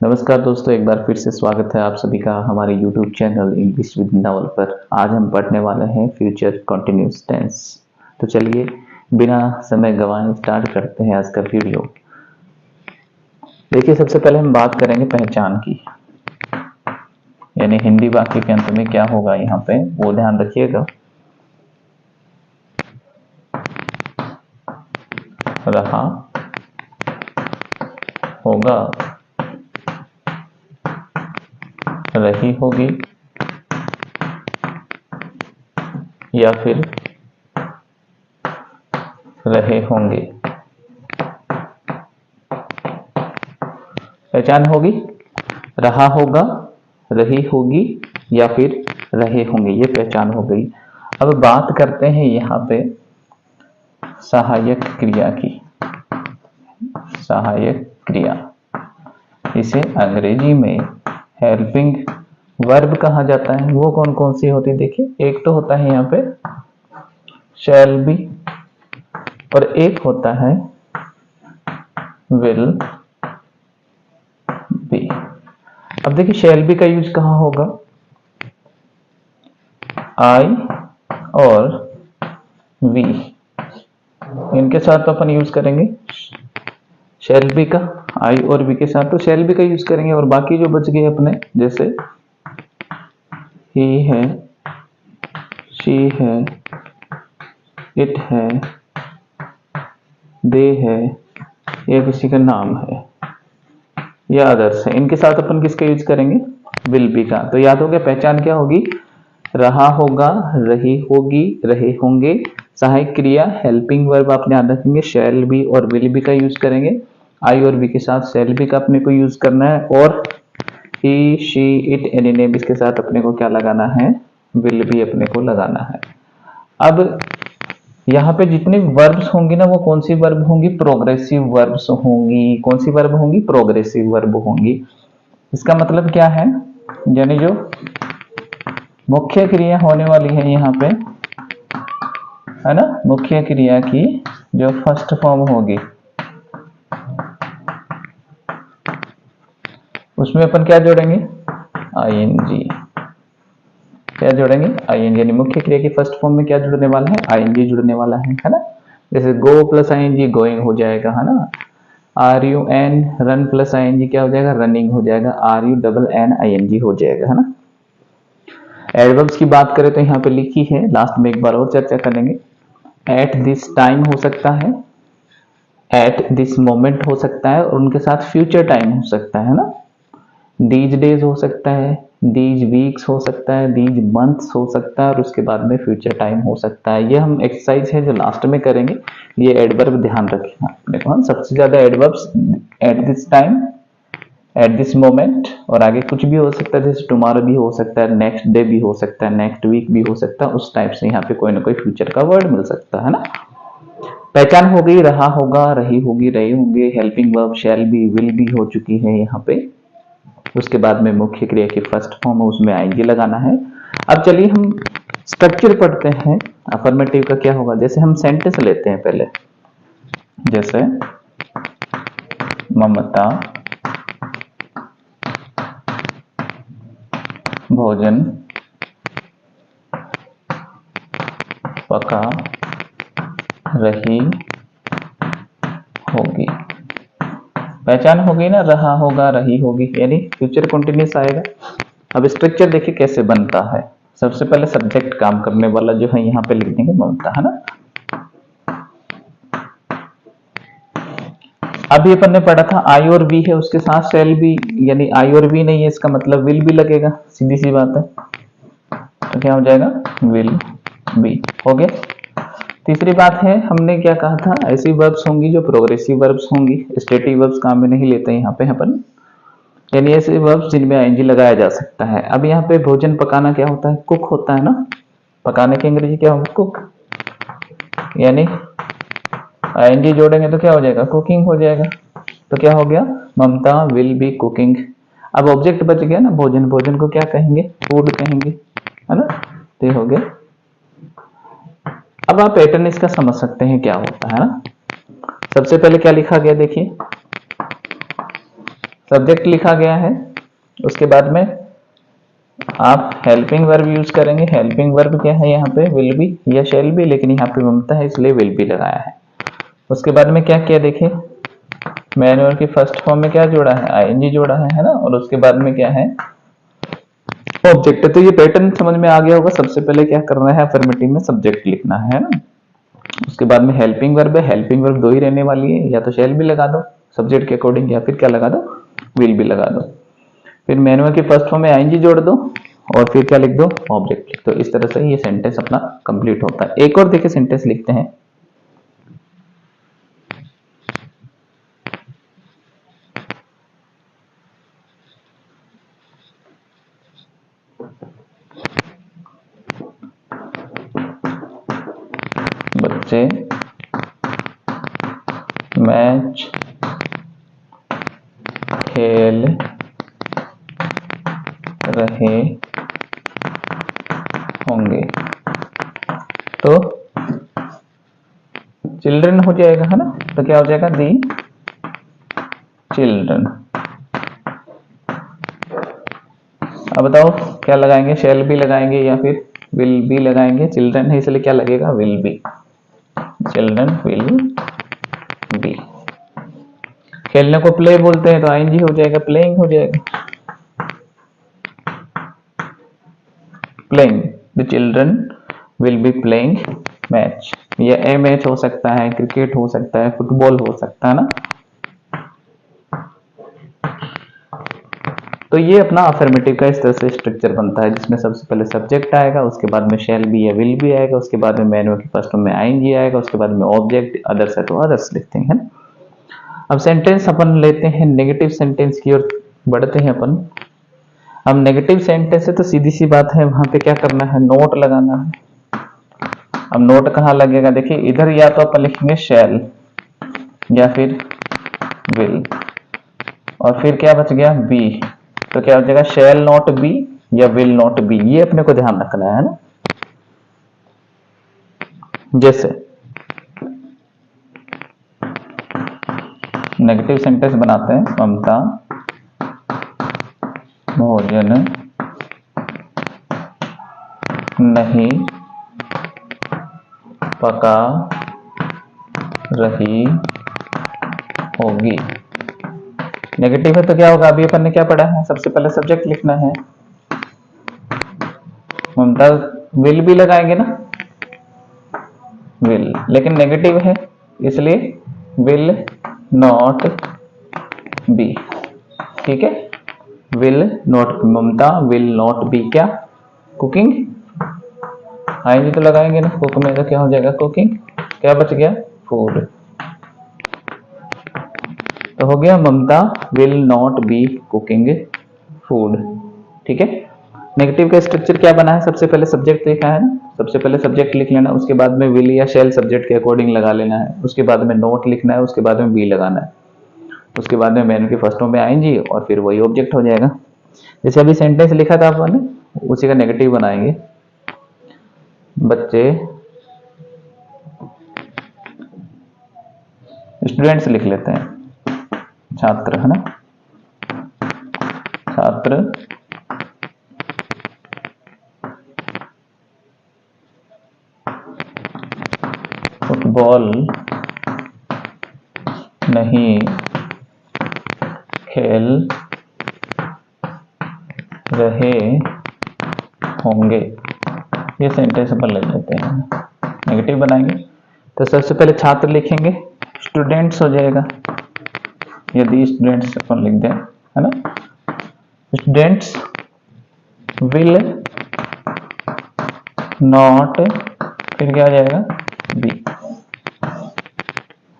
नमस्कार दोस्तों, एक बार फिर से स्वागत है आप सभी का हमारे YouTube channel English with Naval पर। आज हम पढ़ने वाले हैं फ्यूचर कंटिन्यूअस टेंस। तो चलिए बिना समय गंवाए स्टार्ट करते हैं आज का वीडियो। देखिए, सबसे पहले हम बात करेंगे पहचान की, यानी हिंदी वाक्य के अंत में क्या होगा यहाँ पे वो ध्यान रखिएगा। रहा होगा, रही होगी या फिर रहे होंगे। पहचान होगी, रहा होगा, रही होगी या फिर रहे होंगे, ये पहचान हो गई। अब बात करते हैं यहाँ पे सहायक क्रिया की। सहायक क्रिया, इसे अंग्रेजी में हेल्पिंग वर्ब कहा जाता है। वो कौन कौन सी होती है देखिए, एक तो होता है यहाँ पे शैल बी और एक होता है विल बी। अब देखिए शैल बी का यूज कहाँ होगा, आई और वी, इनके साथ अपन यूज करेंगे शैल बी का, आई और वी के साथ तो शैल बी का यूज करेंगे। और बाकी जो बच गए अपने, जैसे ही है, शी है, इट है, दे है, या किसी का नाम है या अदर्स है, इनके साथ अपन किसका यूज करेंगे, विल बी का। तो याद हो गया पहचान क्या होगी, रहा होगा, रही होगी, रहे होंगे। सहायक क्रिया हेल्पिंग वर्ब आप ध्यान रखेंगे, शैल बी और विल बी का यूज करेंगे। आई और वी के साथ शैल बी का अपने को यूज करना है, और ही, शी, इट, एनी नेम इसके साथ अपने को क्या लगाना है, विल बी अपने को लगाना है। अब यहाँ पे जितनी वर्ब्स होंगी ना, वो कौन सी वर्ब होंगी, प्रोग्रेसिव वर्ब्स होंगी। कौन सी वर्ब होंगी, प्रोग्रेसिव वर्ब होंगी। इसका मतलब क्या है, यानी जो मुख्य क्रिया होने वाली है यहाँ पे, है ना, मुख्य क्रिया की जो फर्स्ट फॉर्म होगी उसमें अपन क्या जोड़ेंगे, आईएनजी। क्या जोड़ेंगे, आईएनजी, यानी मुख्य क्रिया की फर्स्ट फॉर्म में क्या जुड़ने वाला है, आईएनजी जुड़ने वाला है ना। जैसे गो प्लस आईएनजी गोइंग हो जाएगा, है ना। R U N, run plus ING क्या हो जाएगा, रनिंग हो जाएगा। R U double N ING हो जाएगा, है ना। एडवर्ब्स की बात करें तो यहाँ पे लिखी है, लास्ट में एक बार और चर्चा करेंगे। एट दिस टाइम हो सकता है, एट दिस मोमेंट हो सकता है, और उनके साथ फ्यूचर टाइम हो सकता है ना। दीज डेज हो सकता है, दीज वीक्स हो सकता है, दीज मंथ्स हो सकता है, और उसके बाद में फ्यूचर टाइम हो सकता है। ये हम एक्सरसाइज है जो लास्ट में करेंगे। ये एडवर्ब ध्यान रखिए अपने को, सबसे ज्यादा adverbs at this time, at this moment, और आगे कुछ भी हो सकता है, जैसे टुमारो भी हो सकता है, नेक्स्ट डे भी हो सकता है, नेक्स्ट वीक भी हो सकता है। उस टाइप से यहाँ पे कोई ना कोई फ्यूचर का वर्ड मिल सकता है ना। पहचान हो गई, रहा होगा, रही होगी, रहे होंगे। Helping verb shall be, will be हो चुकी है यहाँ पे। उसके बाद में मुख्य क्रिया की फर्स्ट फॉर्म है, उसमें आईएनजी लगाना है। अब चलिए हम स्ट्रक्चर पढ़ते हैं। अफर्मेटिव का क्या होगा, जैसे हम सेंटेंस लेते हैं पहले, जैसे ममता भोजन पका रही होगी। पहचान हो गई ना, रहा होगा, रही होगी, यानी फ्यूचर कंटिन्यूअस आएगा। अब स्ट्रक्चर देखिए कैसे बनता है। सबसे पहले सब्जेक्ट काम करने वाला जो है यहाँ पे लिख देंगे ममता, है ना। अभी अपन ने पढ़ा था आई और वी है, उसके साथ शैल बी, यानी आई और वी नहीं है, इसका मतलब विल बी लगेगा, सीधी सी बात है। तो क्या हो जाएगा, विल बी हो गया। तीसरी बात है, हमने क्या कहा था, ऐसी वर्ब्स होंगी जो प्रोग्रेसिव वर्ब्स होंगी। स्टेटिव वर्ब्स काम में नहीं लेते यहाँ पे अपन, यानी ऐसे वर्ब्स जिनमें आईएनजी लगाया जा सकता है। अब यहाँ पे भोजन पकाना क्या होता है, कुक होता है ना। पकाने की अंग्रेजी क्या होगा, कुक, यानी आईएनजी जोड़ेंगे तो क्या हो जाएगा, कुकिंग हो जाएगा। तो क्या हो गया, ममता विल बी कुकिंग। अब ऑब्जेक्ट बच गया ना, भोजन, भोजन को क्या कहेंगे, फूड कहेंगे, है ना। तो ये हो गया। अब आप पैटर्न इसका समझ सकते हैं क्या होता है ना। सबसे पहले क्या लिखा गया देखिए, सब्जेक्ट लिखा गया है, उसके बाद में आप हेल्पिंग वर्ब यूज करेंगे। हेल्पिंग वर्ब क्या है यहाँ पे, विल बी या शैल बी, लेकिन यहाँ पे ममता है इसलिए विल बी लगाया है। उसके बाद में क्या किया देखिए, मैनुअल की फर्स्ट फॉर्म में क्या जोड़ा है, आईएनजी जोड़ा है ना, और उसके बाद में क्या है, ऑब्जेक्ट। तो ये पैटर्न समझ में आ गया होगा। सबसे पहले क्या करना है, अफर्मेटिव में सब्जेक्ट लिखना है ना। उसके बाद में हेल्पिंग वर्ब है, हेल्पिंग वर्ब दो ही रहने वाली है, या तो शैल भी लगा दो सब्जेक्ट के अकॉर्डिंग, या फिर क्या लगा दो, विल भी लगा दो। फिर मैनुअल की फर्स्ट फॉर्म में आईएनजी जोड़ दो और फिर क्या लिख दो, ऑब्जेक्ट लिख दो। इस तरह से ये सेंटेंस अपना कंप्लीट होता है। एक और देखिए सेंटेंस लिखते हैं। बच्चे मैच खेल रहे होंगे, तो चिल्ड्रन हो जाएगा है ना। तो क्या हो जाएगा, दी चिल्ड्रन। अब बताओ क्या लगाएंगे, शैल भी लगाएंगे या फिर विल बी लगाएंगे। चिल्ड्रन है इसलिए क्या लगेगा, will be, children will be. खेलने को प्ले बोलते हैं तो आईएनजी हो जाएगा, प्लेइंग हो जाएगा, playing. The children will be playing match. ये ए मैच हो सकता है, क्रिकेट हो सकता है, फुटबॉल हो सकता है ना। तो ये अपना अफर्मेटिव का इस तरह से स्ट्रक्चर बनता है, जिसमें सबसे पहले सब्जेक्ट आएगा, उसके बाद में शैल बी या विल बी आएगा, उसके बाद में मैनुअल की फर्स्ट में आईएनजी आएगा, उसके बाद में ऑब्जेक्ट, अदर्स है तो अदर्स लिखते हैं। अब सेंटेंस अपन लेते हैं नेगेटिव सेंटेंस की ओर बढ़ते हैं अपन। अब नेगेटिव सेंटेंस है तो सीधी सी बात है, वहां पे क्या करना है, नोट लगाना है। अब नोट कहाँ लगेगा, देखिए इधर या तो अपन लिखेंगे शैल या फिर विल, और फिर क्या बच गया, बी। तो क्या हो जाएगा, शैल नॉट बी या विल नॉट बी, ये अपने को ध्यान रखना है ना। जैसे नेगेटिव सेंटेंस बनाते हैं, ममता भोजन नहीं पका रही होगी। नेगेटिव है तो क्या होगा, अभी अपन ने क्या पढ़ा है, सबसे पहले सब्जेक्ट लिखना है। ममता विल भी लगाएंगे ना, विल, लेकिन नेगेटिव है इसलिए विल नॉट बी। ठीक है, will not, Mamta will not be क्या, कुकिंग। आएंगे तो लगाएंगे ना, कुक में तो क्या हो जाएगा, कुकिंग। क्या बच गया, फूड। तो हो गया, Mamata will not be cooking food. ठीक है, नेगेटिव का स्ट्रक्चर क्या बना है, सबसे पहले सब्जेक्ट लिखा है ना, सबसे पहले सब्जेक्ट लिख लेना, उसके बाद में विल या शैल सब्जेक्ट के अकॉर्डिंग लगा लेना है, उसके बाद में नोट लिखना है, उसके बाद में बी लगाना है, उसके बाद में मैन के फर्स्ट में आएंगी और फिर वही ऑब्जेक्ट हो जाएगा। जैसे अभी सेंटेंस लिखा था आपने, उसी का नेगेटिव बनाएंगे। बच्चे, स्टूडेंट्स लिख लेते हैं, छात्र है ना, छात्र फुटबॉल नहीं खेल रहे होंगे। ये सेंटेंस अपन ले लेते हैं, नेगेटिव बनाएंगे। तो सबसे पहले छात्र लिखेंगे, स्टूडेंट्स हो जाएगा, यदि स्टूडेंट्स अपन लिख दें है ना, स्टूडेंट्स विल नॉट, फिर क्या आ जाएगा, बी।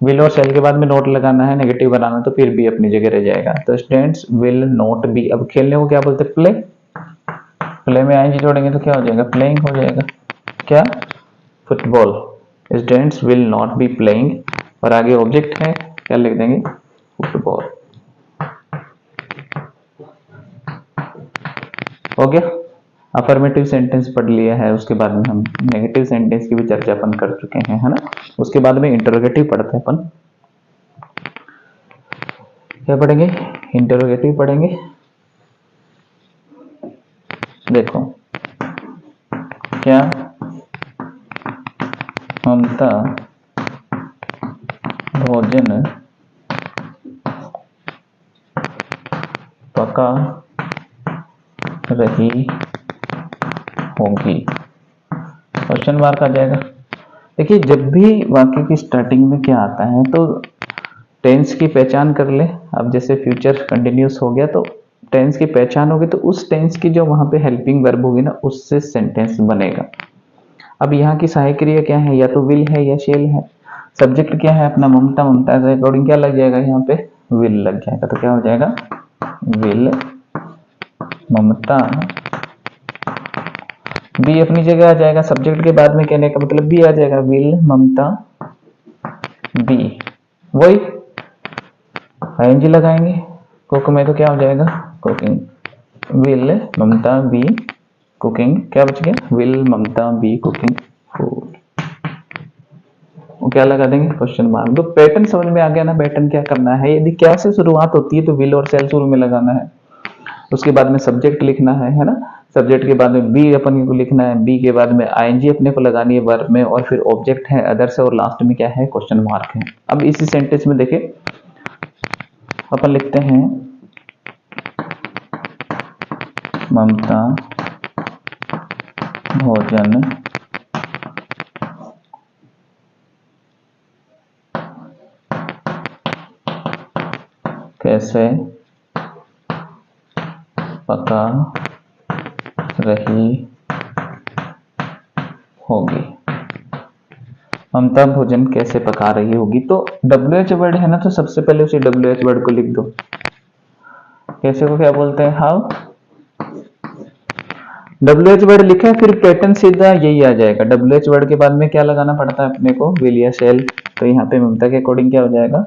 विल और शैल के बाद में नोट लगाना है, नेगेटिव बनाना, तो फिर बी अपनी जगह रह जाएगा। तो स्टूडेंट्स विल नॉट बी। अब खेलने को क्या बोलते हैं, प्ले। प्ले में आईएनजी जोड़ेंगे तो क्या हो जाएगा, प्लेइंग हो जाएगा क्या, football. Students will not be playing, और आगे ऑब्जेक्ट है, क्या लिख देंगे, फुटबॉल। हो गया, अफर्मेटिव सेंटेंस पढ़ लिया है, उसके बाद में हम नेगेटिव सेंटेंस की भी चर्चा अपन कर चुके हैं है ना। उसके बाद में इंटरोगेटिव पढ़ते हैं अपन। क्या पढ़ेंगे, इंटरोगेटिव पढ़ेंगे। देखो, क्या ममता भोजन पका रही होगी, क्वेश्चन मार्क आ जाएगा। देखिए, जब भी वाक्य की स्टार्टिंग में क्या आता है तो टेंस की पहचान कर ले। अब जैसे फ्यूचर कंटिन्यूस हो गया तो टेंस की पहचान होगी तो उस टेंस की जो वहां पे हेल्पिंग वर्ब होगी ना, उससे सेंटेंस बनेगा। अब यहाँ की सहायक क्रिया क्या है, या तो विल है या शेल है। सब्जेक्ट क्या है अपना, ममता। ममता के अकॉर्डिंग क्या लग जाएगा, यहाँ पे विल लग जाएगा। तो क्या हो जाएगा, विल ममता। बी अपनी जगह आ जाएगा, सब्जेक्ट के बाद में कहने का मतलब बी आ जाएगा, विल ममता बी। वही आईएनजी लगाएंगे कुक में तो क्या हो जाएगा, cooking. Will Mamta be cooking, क्या बच गया, will Mamta be cooking food. वो क्या लगा देंगे, क्वेश्चन मार्क। तो पैटर्न समझ में आ गया ना, पैटर्न क्या करना है। यदि क्या से शुरुआत होती है तो विल और सेल शुरू में लगाना है, उसके बाद में सब्जेक्ट लिखना है ना। सब्जेक्ट के बाद में बी अपन को लिखना है, बी के बाद में आईएनजी अपने को लगानी है वर्ब में, और फिर ऑब्जेक्ट है अदर्स है, और लास्ट में क्या है, क्वेश्चन मार्क है। अब इसी सेंटेंस में देखिए अपन लिखते हैं, ममता भोजन कैसे पका रही होगी। ममता भोजन कैसे पका रही होगी, तो WH वर्ड है ना, तो सबसे पहले उसी WH वर्ड को लिख दो। कैसे को क्या बोलते हैं, हाउ। WH वर्ड लिखा है, फिर पैटर्न सीधा यही आ जाएगा। WH वर्ड के बाद में क्या लगाना पड़ता है अपने को, विल या शेल। तो यहाँ पे ममता के अकॉर्डिंग क्या हो जाएगा,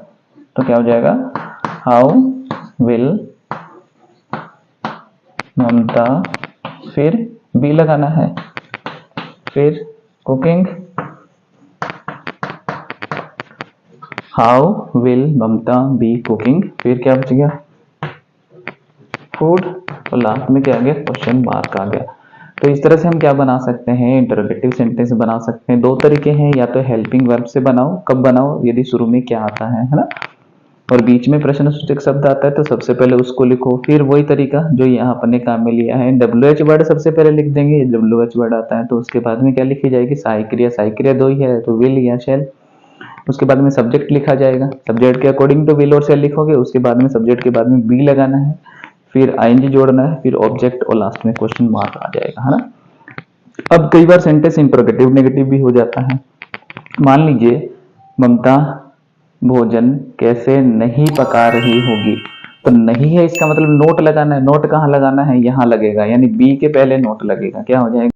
तो क्या हो जाएगा, हाउ विल ममता, फिर बी लगाना है, फिर cooking, how will Mamta be cooking, फिर क्या बच गया, फूड, और लास्ट में क्या आ गया, क्वेश्चन मार्क आ गया। तो इस तरह से हम क्या बना सकते हैं, इंटरोगेटिव सेंटेंस बना सकते हैं। दो तरीके हैं, या तो हेल्पिंग वर्ब से बनाओ, कब बनाओ, यदि शुरू में क्या आता है ना, और बीच में प्रश्नसूचक शब्द आता है तो सबसे पहले उसको लिखो। फिर वही तरीका जो यहाँ अपने काम में लिया है, WH वर्ड सबसे पहले लिख देंगे, WH वर्ड आता है तो उसके बाद में क्या लिखी जाएगी, सहायक क्रिया। सहायक क्रिया दो ही है, तो विल या शेल। उसके बाद में सब्जेक्ट लिखा जाएगा, सब्जेक्ट के अकॉर्डिंग तो विल और शेल लिखोगे, उसके बाद में सब्जेक्ट के बाद में बी लगाना है, फिर आईएनजी जोड़ना है, फिर ऑब्जेक्ट, और लास्ट में क्वेश्चन मार्क आ जाएगा, है ना। अब कई बार सेंटेंस इंटरोगेटिव नेगेटिव भी हो जाता है। मान लीजिए ममता भोजन कैसे नहीं पका रही होगी, तो नहीं है इसका मतलब नोट लगाना है। नोट कहाँ लगाना है, यहाँ लगेगा, यानी बी के पहले नोट लगेगा। क्या हो जाएगा,